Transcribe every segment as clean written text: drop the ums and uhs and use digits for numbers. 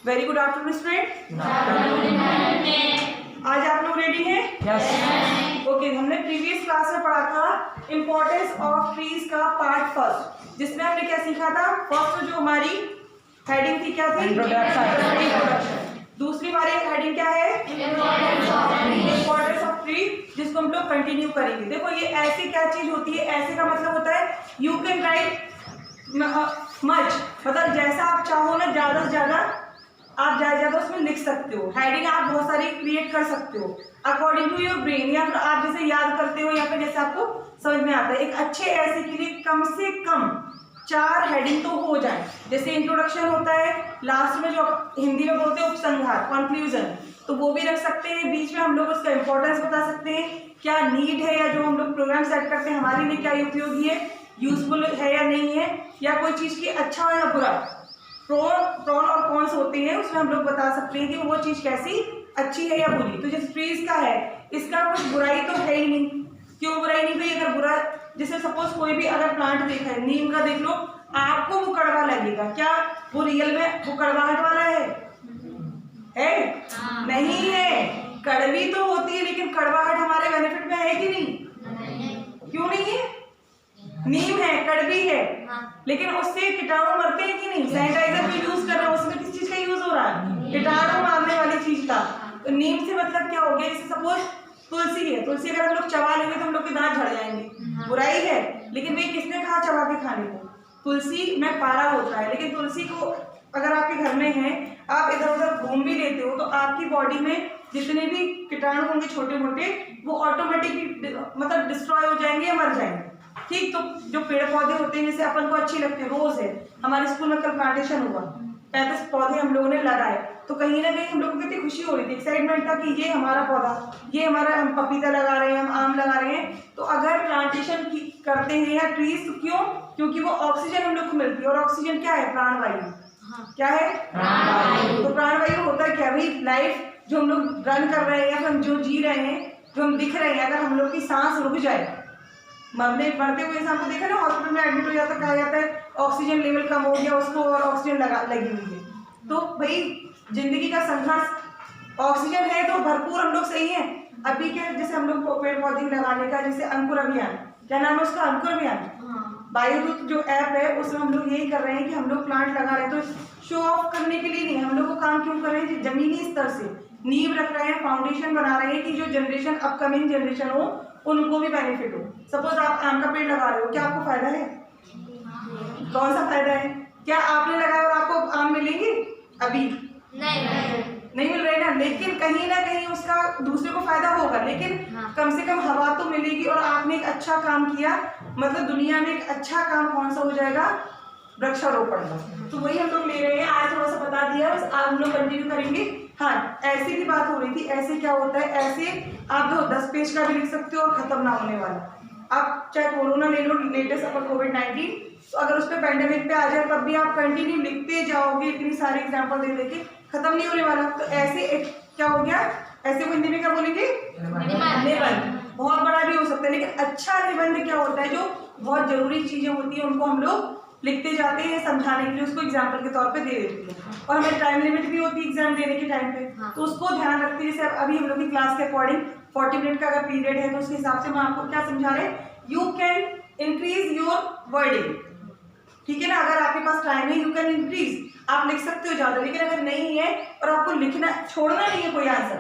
Very good afternoon student. आज आप लोग रेडी हैं? यस। ओके, हमने प्रीवियस क्लास में पढ़ा था इम्पोर्टेंस ऑफ ट्रीज का पार्ट फर्स्ट, जिसमें हमने क्या सीखा था? फर्स्ट जो हमारी हेडिंग थी क्या थी? इंट्रोडक्शन। दूसरी हमारी हेडिंग क्या है? इम्पोर्टेंस ऑफ ट्री, जिसको हम लोग कंटिन्यू करेंगे। देखो ये ऐसी क्या चीज होती है, ऐसे का मतलब होता है यू कैन राइट मच, मतलब जैसा आप चाहो ना, ज्यादा से ज्यादा आप ज्यादा उसमें लिख सकते हो। हेडिंग आप बहुत सारी क्रिएट कर सकते हो अकॉर्डिंग टू योर ब्रेन, या फिर आप जैसे याद करते हो या फिर जैसे आपको समझ में आता है। एक अच्छे ऐसे के लिए कम से कम 4 हेडिंग तो हो जाए। जैसे इंट्रोडक्शन होता है, लास्ट में जो हिंदी में बोलते हैं उपसंहार, कंक्लूजन, तो वो भी रख सकते हैं। बीच में हम लोग उसका इंपॉर्टेंस बता सकते हैं, क्या नीड है, या जो हम लोग प्रोग्राम सेट करते हैं हमारे लिए क्या उपयोगी है, यूजफुल है या नहीं है, या कोई चीज़ की अच्छा या बुरा, प्रोन और कॉन्स होते हैं, उसमें हम लोग बता सकते हैं कि वो चीज़ कैसी अच्छी है या बुरी। तो जैसे ट्रीज का है, इसका कुछ बुराई तो है ही नहीं। क्यों बुराई नहीं भाई? अगर बुरा, जैसे सपोज कोई भी अगर प्लांट देखा है, नीम का देख लो, आपको वो कड़वा लगेगा, क्या वो रियल में वो कड़वाहट वाला है? नहीं है। कड़वी तो होती है, लेकिन कड़वाहट हमारे बेनिफिट में है कि नहीं? क्यों नहीं है? नीम है, कड़वी है, लेकिन उससे कीटाणु मरते हैं कि नहीं? सैनिटाइजर भी यूज कर रहे हैं, उसमें किस चीज का यूज हो रहा है? कीटाणु मारने वाली चीज का। तो नीम से मतलब क्या हो गया? जैसे सपोज तुलसी है, तुलसी अगर हम लोग चबा लेंगे तो हम लोग के दांत झड़ जाएंगे, बुराई है, लेकिन वे किसने कहा चबा के खाने को? तुलसी में पारा होता है, लेकिन तुलसी को अगर आपके घर में है, आप इधर उधर घूम भी लेते हो, तो आपकी बॉडी में जितने भी कीटाणु होंगे छोटे मोटे, वो ऑटोमेटिकली मतलब डिस्ट्रॉय हो जाएंगे या मर जाएंगे। ठीक, तो जो पेड़ पौधे होते हैं, जैसे अपन को अच्छे लगते हैं, रोज है, हमारे स्कूल में कल प्लांटेशन हुआ, 35 पौधे हम लोगों ने लगाए, तो कहीं ना कहीं हम लोगों को कितनी खुशी हो रही थी, एक्साइटमेंट था कि ये हमारा पौधा, ये हमारा, हम पपीता लगा रहे हैं, हम आम लगा रहे हैं। तो अगर प्लांटेशन करते हैं या ट्रीज, तो क्यों? क्योंकि वो ऑक्सीजन हम लोग को मिलती है, और ऑक्सीजन क्या है? प्राणवायु। क्या है? प्राणवायु। तो प्राणवायु होता है क्या भाई? लाइफ जो हम लोग रन कर रहे हैं या फिर हम जो जी रहे हैं, जो हम दिख रहे हैं, अगर हम लोग की सांस रुक जाए, मरते हुए इंसान को देखा ना, हॉस्पिटल में एडमिट हो जाता, कहा जाता है ऑक्सीजन लेवल कम हो गया उसको और ऑक्सीजन लगी हुई है। तो भाई जिंदगी का संघर्ष, ऑक्सीजन है तो भरपूर हम लोग सही है। अभी क्या, जैसे हम लोग पेड़ पौधे लगाने का, जैसे अंकुर अभियान, क्या नाम है उसका? अंकुर अभियान। बायोदूत जो ऐप है, उसमें हम लोग यही कर रहे हैं कि हम लोग प्लांट लगा रहे हैं, तो शो ऑफ करने के लिए नहीं, हम लोग को काम क्यों कर रहे हैं? जमीनी स्तर से नींव रख रहे हैं, फाउंडेशन बना रहे हैं कि जो जनरेशन, अपकमिंग जनरेशन हो, उनको भी बेनिफिट हो। सपोज आप आम का पेड़ लगा रहे हो, क्या आपको फायदा है? कौन सा फायदा है? क्या आपने लगाया और आपको आम मिलेंगे? अभी नहीं मिल रहे ना, लेकिन कहीं ना कहीं उसका दूसरे को फायदा होगा, लेकिन कम से कम हवा तो मिलेगी, और आपने एक अच्छा काम किया, मतलब दुनिया में एक अच्छा काम कौन सा हो जाएगा? वृक्षारोपण का। तो वही हम लोग ले रहे हैं, आज थोड़ा सा बता दिया, आज हम लोग कंटिन्यू करेंगे। हाँ, ऐसे की बात हो रही थी, ऐसे क्या होता है, ऐसे आप 10 पेज का भी लिख सकते हो और खत्म ना होने वाला। आप चाहे कोरोना ले लो, लेटेस्ट अपन कोविड-19, तो अगर उस पर पेंडेमिक पे आ जाए, तब भी आप कंटिन्यू लिखते जाओगे, इतनी सारी एग्जाम्पल दे देके खत्म नहीं होने वाला। तो ऐसे एक क्या हो गया, ऐसे को हिंदी में क्या बोलेंगे? निबंध। बहुत बड़ा भी हो सकता है, लेकिन अच्छा निबंध क्या होता है? जो बहुत जरूरी चीजें होती है उनको हम लोग लिखते जाते हैं, समझाने के लिए उसको एग्जाम्पल के तौर पे दे देते हैं, और हमें टाइम लिमिट भी होती है एग्जाम देने के टाइम पे। तो उसको ध्यान रखते हैं। जैसे अभी हम लोग की क्लास के अकॉर्डिंग 40 मिनट का अगर पीरियड है, तो उसके हिसाब से मैं आपको क्या समझा रहे हैं, you can increase your wording. ठीक है ना? अगर आपके पास टाइम है, यू कैन इंक्रीज, आप लिख सकते हो ज्यादा, लेकिन अगर नहीं है और आपको लिखना, छोड़ना नहीं है कोई आंसर,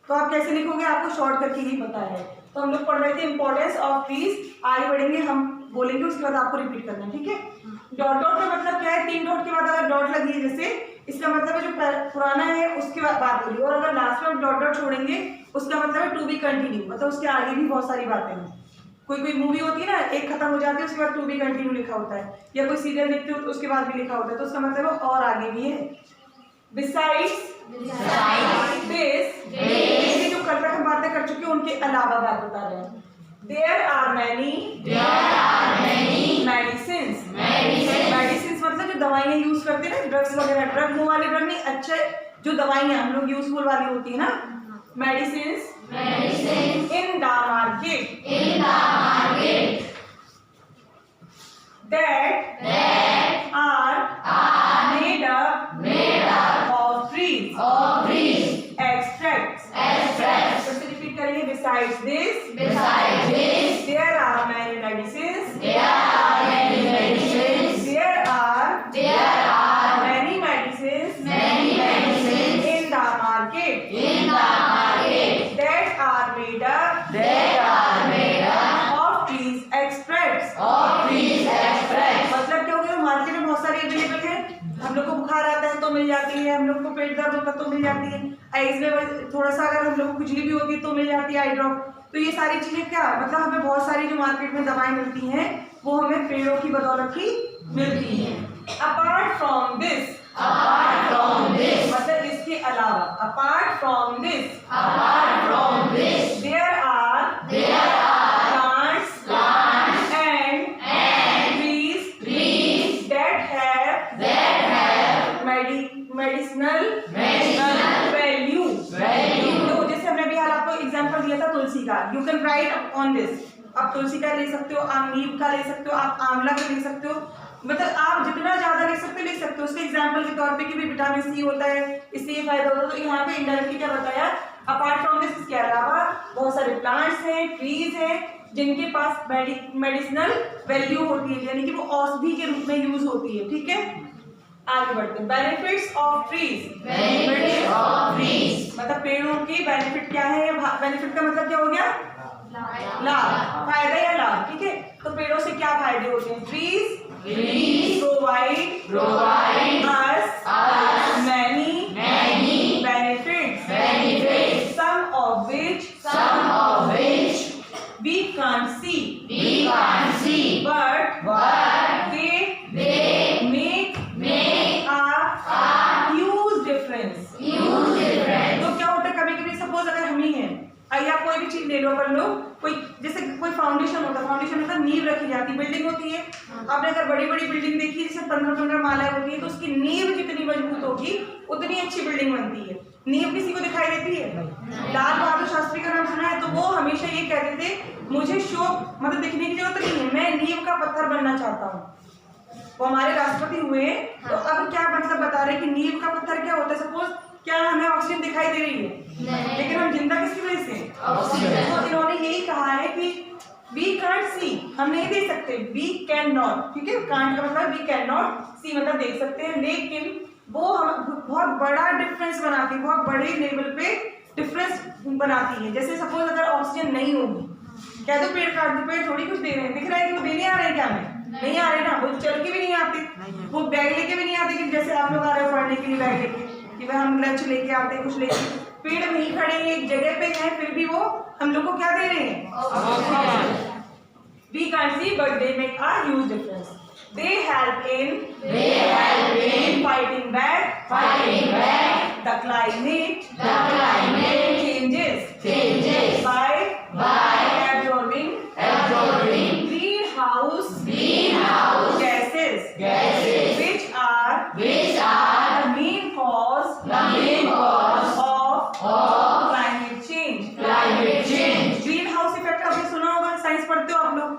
तो आप कैसे लिखोगे? आपको शॉर्ट करके ही बताया है। तो हम लोग पढ़ रहे थे इंपॉर्टेंस ऑफ ट्रीज, आगे बढ़ेंगे, हम बोलेंगे, उसके बाद आपको रिपीट करना है। ठीक है? डॉट डॉट का मतलब क्या है? 3 डॉट के बाद अगर डॉट लगी है, जैसे इसका मतलब है जो पुराना है उसके बाद बात हो रही है, और अगर लास्ट में डॉट डॉट छोड़ेंगे, उसका मतलब है टू बी कंटिन्यू, मतलब उसके आगे भी बहुत सारी बातें हैं। कोई मूवी होती है ना, एक खत्म हो जाती है, उसके बाद टू बी कंटिन्यू लिखा होता है, या कोई सीरियल देखते हो तो उसके बाद भी लिखा होता है, तो उसका मतलब है और आगे भी है। बिसाइड्स दिस, ये जो कल तक हम बातें कर चुके हैं उनके अलावा बात बता रहे हैं। There are many medicines मतलब जो दवाइयाँ यूज करते हैं ना, ड्रग्स वगैरह, ड्रग वो वाले ड्रग नहीं, अच्छे जो दवाइयाँ हम लोग यूजफुल वाली होती है ना, medicines in the market that are made up of तो मिल जाती है, हम लोग को पेट दर्द होता तो मिल जाती है, आइज में थोड़ा सा अगर हम लोग को खुजली भी होती है तो मिल जाती है आई ड्रॉप। तो ये सारी चीजें क्या मतलब हमें बहुत सारी जो मार्केट में दवाएं मिलती हैं वो हमें पेड़ों की बदौलत ही मिलती हैं। अपार्ट फ्रॉम दिस मतलब इसके अलावा, apart from this there are plants and trees that have medicinal value। तो जैसे हमने अभी हाल आपको एग्जांपल दिया था तुलसी का, you can right on this. आप तुलसी का ले सकते हो, आप नीम का ले सकते हो, आप आंवला का ले सकते हो, मतलब आप जितना ज्यादा ले सकते हो उसके एग्जांपल के तौर पे कि भी विटामिन सी होता है, इससे ये फायदा होता है। तो यहाँ पे इनडायरेक्टली क्या बताया, अपार्ट फ्रॉम दिस इसके अलावा बहुत सारे प्लांट्स हैं, ट्रीज हैं जिनके पास मेडिसिनल वैल्यू होती है, यानी कि वो औषधि के रूप में यूज होती है। ठीक है, आगे बढ़ते हैं। बेनिफिट्स ऑफ ट्रीज मतलब पेड़ों के बेनिफिट क्या है, बेनिफिट का मतलब क्या हो गया, लाभ, फायदा या लाभ। ठीक है, तो पेड़ों से क्या फायदे होते हैं, trees provide us many benefits, some of which we can't see, but they make a huge difference। तो क्या होता है, कभी कभी सपोज अगर हम ही हैं, आइए आप कोई भी चीज ले लो, कर लो, कोई जैसे कोई फाउंडेशन होता है, नींव रखी जाती, बिल्डिंग होती है। आपने अगर बड़ी बड़ी बिल्डिंग देखी जैसे 15-15 मालाएं होती है, तो उसकी नींव जितनी मजबूत होगी उतनी अच्छी बिल्डिंग बनती है। नींव किसी को दिखाई देती है? लाल बहादुर शास्त्री का नाम सुना है? तो वो हमेशा ये कहते थे, मुझे शो मतलब दिखने की जरूरत नहीं है, मैं नींव का पत्थर बनना चाहता हूँ। वो हमारे राष्ट्रपति हुए, तो अब क्या मतलब बता रहे कि नींव का पत्थर क्या होता है। सपोज क्या हमें ऑक्सीजन दिखाई दे रही है, लेकिन हम जिंदा किसकी वजह से, तो इन्होंने यही कहा है कि वी कांट सी, हम नहीं देख सकते, वी कैन नॉट। ठीक है, कांट का मतलब वी कैन नॉट, सी मतलब देख सकते हैं, लेकिन वो हम बहुत बड़ा डिफरेंस बनाती है, बहुत बड़े लेवल पे डिफरेंस बनाती है। जैसे सपोज अगर ऑक्सीजन नहीं होगी, क्या तो पेड़ काट दो, पेड़ थोड़ी कुछ दे रहे हैं, दिख रहा है कि वो देने आ रहे हैं, क्या हमें नहीं आ रहे ना, वो चल के भी नहीं आते, वो बैग लेके भी नहीं आते कि जैसे आप लोग आ रहे हो पढ़ने के लिए बैग लेके, कि वह हम लंच लेके आते हैं, कुछ लेके। पेड़ नहीं खड़े हैं, एक जगह पे हैं, फिर भी वो हम लोग को क्या दे रहे हैं, we can't see but they make a huge difference। they help in fighting back the climate changes by absorbing greenhouse gases which are the main cause of climate change। Green house effect आपने सुना होगा, science पढ़ते हो आप लोग,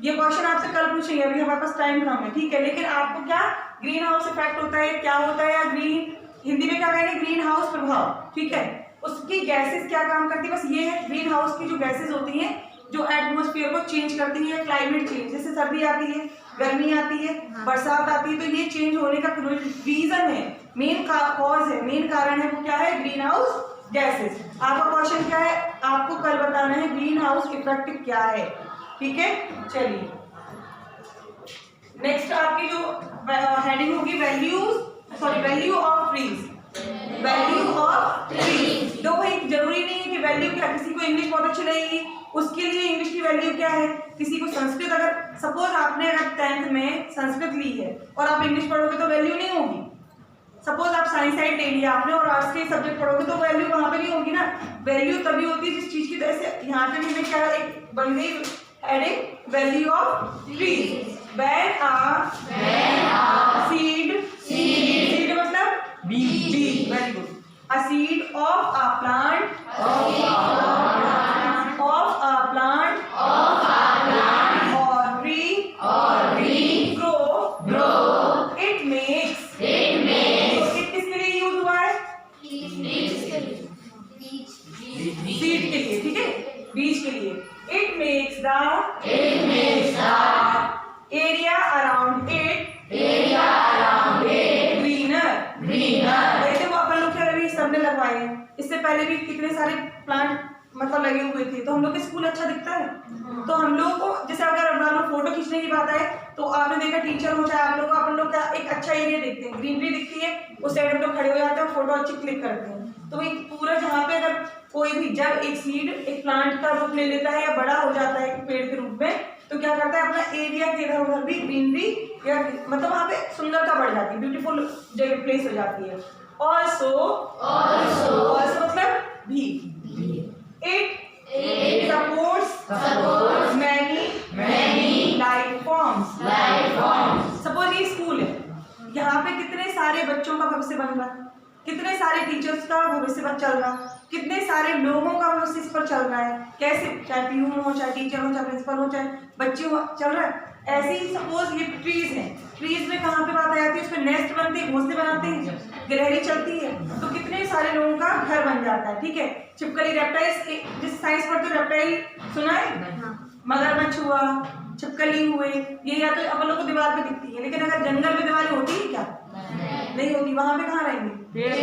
ये question आपसे कल पूछेंगे, अभी हमारे पास टाइम कम है। ठीक है, लेकिन आपको क्या ग्रीन हाउस इफेक्ट होता है, क्या होता है, या ग्रीन हिंदी में क्या कहेंगे, ग्रीन हाउस प्रभाव। ठीक है, उसकी गैसेस क्या काम करती है, बस ये है ग्रीन हाउस की जो गैसेस होती हैं जो एटमॉस्फेयर को चेंज करती है, क्लाइमेट चेंज, जैसे सर्दी आती है, गर्मी आती है, बरसात आती है, तो ये चेंज होने का रीजन है, मेन कॉज है, मेन कारण है, वो क्या है, ग्रीन हाउस गैसेस। आपका क्वेश्चन क्या है, आपको कल बताना है ग्रीन हाउस इफेक्ट क्या है। ठीक है, चलिए नेक्स्ट आपकी जो हेडिंग होगी वैल्यू ऑफ ट्रीज। तो भाई जरूरी नहीं है कि वैल्यू क्या, किसी को इंग्लिश बहुत अच्छी लगेगी उसके लिए इंग्लिश की वैल्यू क्या है, किसी को संस्कृत, अगर सपोज आपने अगर 10th में संस्कृत ली है और आप इंग्लिश पढ़ोगे तो वैल्यू नहीं होगी। सपोज आप साइंस साइड ले लिया आपने और आर्ट्स के सब्जेक्ट पढ़ोगे तो वैल्यू वहां पे नहीं होगी ना। वैल्यू तभी होती है जिस चीज की, जैसे यहाँ पे भी क्या एक बन गई heading value of trees. When a seed मतलब बीज, very good, a seed of a plant or tree grow it makes seed के लिए, ठीक है, बीज के लिए। It makes the area around it greener. वैसे वो अपन लोग क्या अभी सबने लगवाए हैं, इससे पहले भी कितने सारे प्लांट मतलब लगे हुए थे, तो हम लोग का स्कूल अच्छा दिखता है। तो हम लोग को जैसे अगर मान लो फोटो खींचने की बात आए तो आपने देखा टीचर हो चाहे आप लोग, अपन लोग का एक अच्छा एरिया देखते हैं, ग्रीनरी दिखती है, उस साइड हम लोग खड़े हो जाते हैं, फोटो अच्छी क्लिक करते हैं। तो एक पूरा जहाँ पे अगर कोई भी जब एक सीड एक प्लांट का रूप ले लेता है या बड़ा हो जाता है एक पेड़ के रूप में, तो क्या करता है अपना एरिया के इधर उधर भी ग्रीनरी या मतलब वहाँ पे सुंदरता बढ़ जाती है, ब्यूटीफुल जगह प्लेस हो जाती है। ऑल्सो मतलब भी, it supports many life forms. Suppose ये स्कूल है, यहाँ पे कितने सारे बच्चों का भविष्य बन रहा है, कितने सारे टीचर्स का भविष्य पर चल रहा है, कितने सारे लोगों का भविष्य इस पर चल रहा है, कैसे, चाहे पीयून हो, चाहे टीचर हो, चाहे प्रिंसिपल हो, चाहे बच्चे हो, चल रहा है। ऐसे ही सपोज ये ट्रीज हैं, ट्रीज में कहाँ पे बात आ जाती है, उसमें नेस्ट बनते हैं, घोंसले बनाते हैं, गिलहरी चलती है, तो कितने सारे लोगों का घर बन जाता है। ठीक है, छिपकली रेप्टाइल्स, जिस साइंस पर तो रेप्टाइल सुना है, मगरमच्छ हुआ, छिपकली हुए, ये या तो अपन लोग को दीवार पे दिखती है, लेकिन अगर जंगल में दीवारें होती है क्या? नहीं होती, वहां पे कहाँ रहेंगे? पेड़।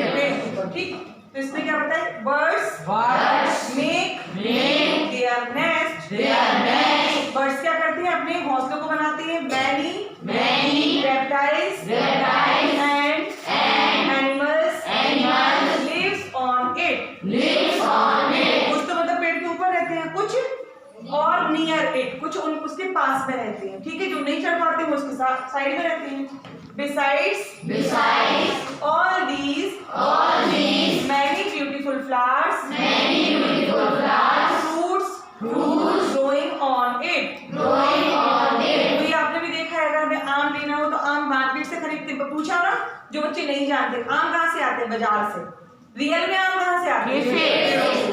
ठीक, तो इसमें क्या बताए, birds make their nest. Birds क्या करते हैं, अपने घोंसलों को बनाते हैं। Many reptiles and animals lives on it. कुछ तो मतलब पेड़ के ऊपर रहते हैं, कुछ और नियर इट, कुछ उसके पास में रहते हैं। ठीक है, जो नहीं चढ़ पाते वो उसके साइड में रहते हैं। Besides all these many beautiful flowers, fruits growing on it। तो ये आपने भी देखा है, अगर हमें आम लेना हो तो आम मार्केट से खरीदते हैं। पूछा ना, जो बच्चे नहीं जानते आम कहाँ से आते हैं, बाजार से। रियल में आम कहाँ से आते हैं?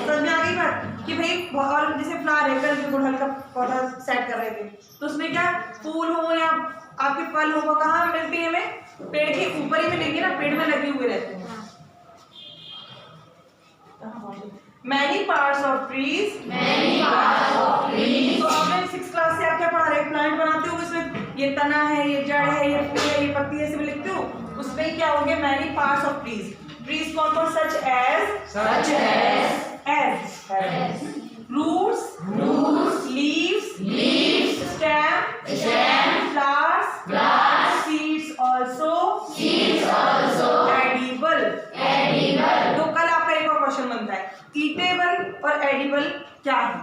समझ में आ गई बात कि भाई, और जैसे फ्लावर है, कल जो गुड़हल का पौधा सेट कर रहे थे, तो उसमें क्या फूल हो या आपके फल हो, कहाँ मिलते हैं हमें? पेड़ के ऊपर ही मिलेंगे ना, पेड़ में लगे हुए रहते हैं। Many parts of trees। तो आपने 6th क्लास से आप क्या पढ़ा रहे हैं, प्लांट बनाते हो, उसमें ये तना है, ये जड़ है, ये फूल है, ये पत्ती है, ऐसे में लिखते हो। उसमें क्या होंगे, many parts of trees। Trees कौन कौन? such as roots, leaves, stem, flowers, seeds also edible। तो कल आपका एक और क्वेश्चन बनता है, ईटेबल और एडिबल क्या है?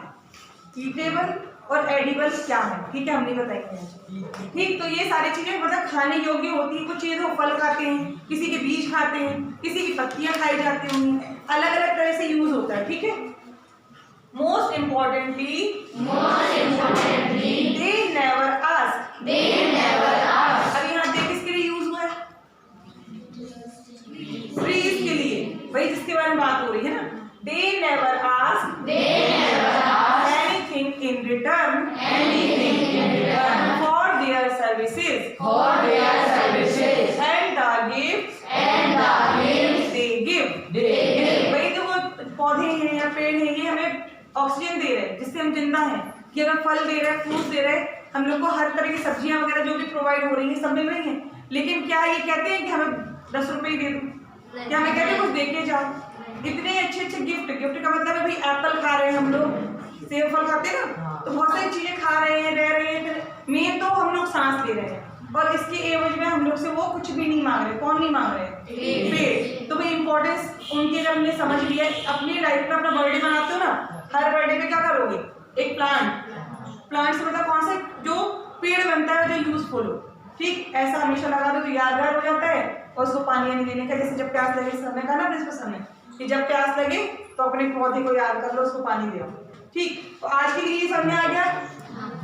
ईटेबल और एडिबल क्या है? ठीक है, हम नहीं बताएंगे। ठीक, तो ये सारी चीजें मतलब खाने योग्य होती है। कुछ चीजें फल खाते हैं, किसी के बीज खाते हैं, किसी की पत्तियां खाई जाती होंगी, अलग अलग तरह से यूज होता है। ठीक है, most importantly they never ask। अब यहाँ पे किसके लिए यूज हुआ है? ट्रीज के लिए, वही जिसके बारे में बात हो रही है ना। they never ask anything in return for their services and the gifts they give। वही जो पौधे हैं या पेड़ हैं, ये हमें ऑक्सीजन दे रहे हैं जिससे हम जिंदा हैं, कि अगर फल दे रहे हैं, फ्रूट दे रहे हैं, हम लोग को हर तरह की सब्जियां वगैरह जो भी प्रोवाइड हो रही हैं, सब मिल रही हैं। लेकिन क्या ये कहते हैं कि हमें 10 रुपए ही दे दो, क्या हमें कहते हैं कुछ दे के जाओ? इतने अच्छे गिफ्ट का मतलब है भाई, एप्पल खा रहे हैं हम लोग, सेब फल खाते हैं ना, तो बहुत सारी चीजें खा रहे हैं, रह रहे हैं, मेन तो हम लोग सांस ले रहे हैं, और इसके एवज में हम लोग से वो कुछ भी नहीं मांग रहे। कौन नहीं मांग रहे? पेड़। तो भाई इंपॉर्टेंस उनकी जब हमने समझ लिया, अपनी लाइफ में अपना बर्थडे मनाते हो ना, हर बर्थडे पे क्या करोगे? एक प्लांट से मतलब कौन सा? जो पेड़ बनता है, जो यूजफुल हो। ठीक, ऐसा हमेशा लगा दो तो यादगार हो जाता है, और उसको पानी नहीं देने का। जैसे जब प्यास लगे, सबने कहा ना प्रिंसिपल ने कि जब प्यास लगे तो अपने पौधे को याद कर लो, उसको पानी दो। ठीक, तो आज के लिए ये समझ में आ गया।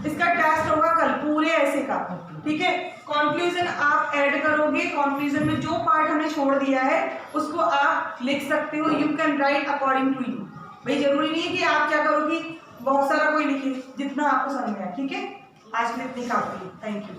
इसका टेस्ट होगा कल पूरे ऐसे का। ठीक है, कंक्लूजन आप ऐड करोगे, कंक्लूजन में जो पार्ट हमने छोड़ दिया है उसको आप लिख सकते हो। You can write according to you. भाई जरूरी नहीं है कि आप क्या करो कि बहुत सारा कोई लिखे, जितना आपको समझ में आए। ठीक है, आज के लिए इतनी काफी है। Thank you.